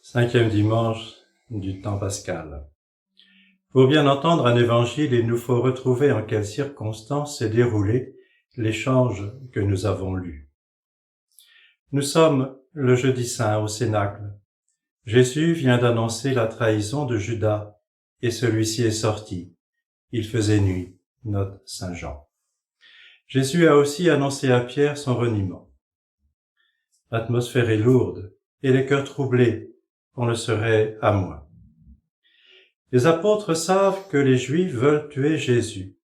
Cinquième dimanche du temps pascal. Pour bien entendre un évangile, il nous faut retrouver en quelles circonstances s'est déroulé l'échange que nous avons lu. Nous sommes le jeudi saint au Cénacle. Jésus vient d'annoncer la trahison de Judas et celui-ci est sorti. Il faisait nuit, note saint Jean. Jésus a aussi annoncé à Pierre son reniement. L'atmosphère est lourde et les cœurs troublés, on le serait à moins. Les apôtres savent que les Juifs veulent tuer Jésus.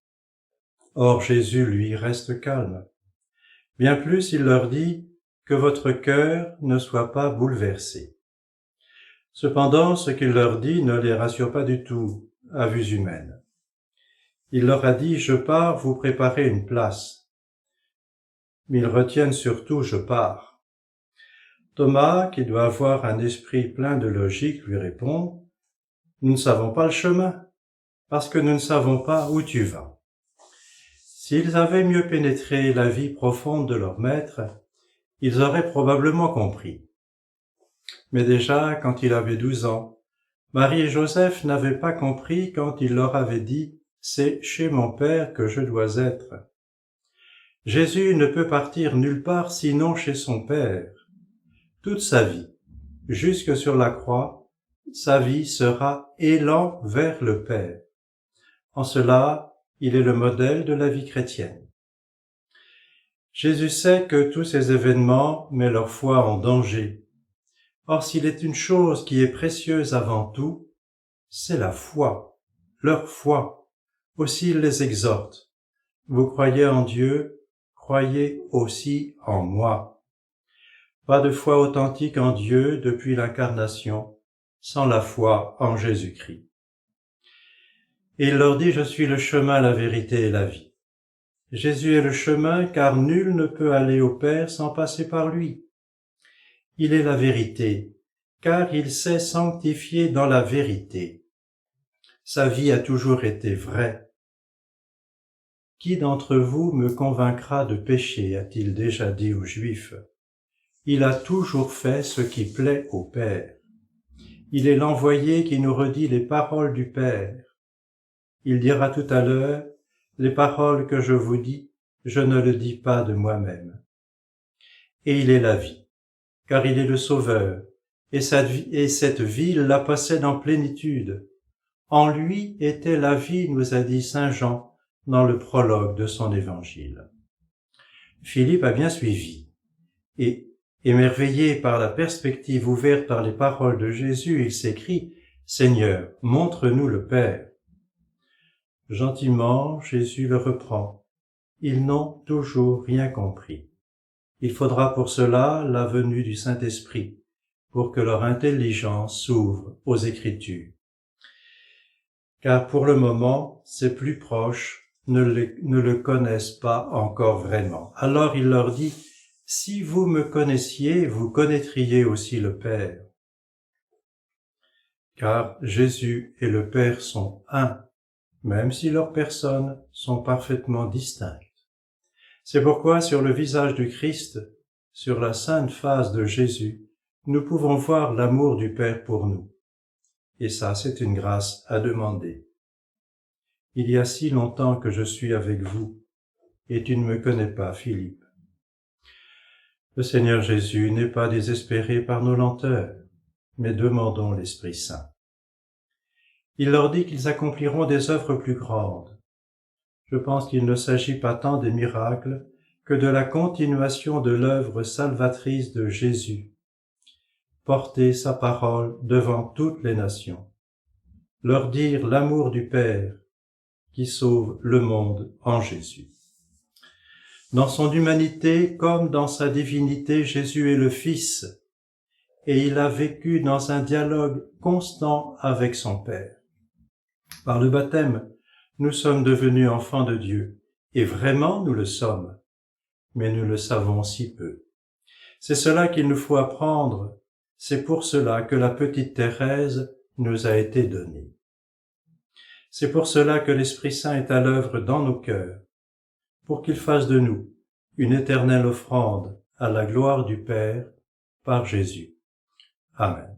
Or Jésus, lui, reste calme. Bien plus, il leur dit que votre cœur ne soit pas bouleversé. Cependant, ce qu'il leur dit ne les rassure pas du tout, à vue humaine. Il leur a dit « Je pars vous préparer une place ». Mais ils retiennent surtout « Je pars ». Thomas, qui doit avoir un esprit plein de logique, lui répond « Nous ne savons pas le chemin, parce que nous ne savons pas où tu vas. » S'ils avaient mieux pénétré la vie profonde de leur maître, ils auraient probablement compris. Mais déjà, quand il avait 12 ans, Marie et Joseph n'avaient pas compris quand il leur avait dit « C'est chez mon Père que je dois être ». Jésus ne peut partir nulle part sinon chez son Père. Toute sa vie, jusque sur la croix, sa vie sera élan vers le Père. En cela, il est le modèle de la vie chrétienne. Jésus sait que tous ces événements mettent leur foi en danger. Or, s'il est une chose qui est précieuse avant tout, c'est la foi, leur foi. Aussi, il les exhorte. Vous croyez en Dieu, croyez aussi en moi. Pas de foi authentique en Dieu depuis l'incarnation, sans la foi en Jésus-Christ. Et il leur dit, je suis le chemin, la vérité et la vie. Jésus est le chemin, car nul ne peut aller au Père sans passer par lui. Il est la vérité, car il s'est sanctifié dans la vérité. Sa vie a toujours été vraie. Qui d'entre vous me convaincra de péché, a-t-il déjà dit aux Juifs. Il a toujours fait ce qui plaît au Père. Il est l'envoyé qui nous redit les paroles du Père. Il dira tout à l'heure, les paroles que je vous dis, je ne le dis pas de moi-même. Et il est la vie, car il est le Sauveur, et cette vie, il la possède en plénitude. En lui était la vie, nous a dit saint Jean dans le prologue de son évangile. Philippe a bien suivi, et émerveillé par la perspective ouverte par les paroles de Jésus, il s'écrie « Seigneur, montre-nous le Père ». Gentiment, Jésus le reprend. Ils n'ont toujours rien compris. Il faudra pour cela la venue du Saint-Esprit, pour que leur intelligence s'ouvre aux Écritures. Car pour le moment, ses plus proches ne le connaissent pas encore vraiment. Alors il leur dit « Si vous me connaissiez, vous connaîtriez aussi le Père. » Car Jésus et le Père sont un, même si leurs personnes sont parfaitement distinctes. C'est pourquoi sur le visage du Christ, sur la sainte face de Jésus, nous pouvons voir l'amour du Père pour nous. Et ça, c'est une grâce à demander. Il y a si longtemps que je suis avec vous, et tu ne me connais pas, Philippe. Le Seigneur Jésus n'est pas désespéré par nos lenteurs, mais demandons l'Esprit Saint. Il leur dit qu'ils accompliront des œuvres plus grandes. Je pense qu'il ne s'agit pas tant des miracles que de la continuation de l'œuvre salvatrice de Jésus. Porter sa parole devant toutes les nations. Leur dire l'amour du Père qui sauve le monde en Jésus. Dans son humanité comme dans sa divinité, Jésus est le Fils, et il a vécu dans un dialogue constant avec son Père. Par le baptême, nous sommes devenus enfants de Dieu, et vraiment nous le sommes, mais nous le savons si peu. C'est cela qu'il nous faut apprendre, c'est pour cela que la petite Thérèse nous a été donnée. C'est pour cela que l'Esprit Saint est à l'œuvre dans nos cœurs, pour qu'il fasse de nous une éternelle offrande à la gloire du Père par Jésus. Amen.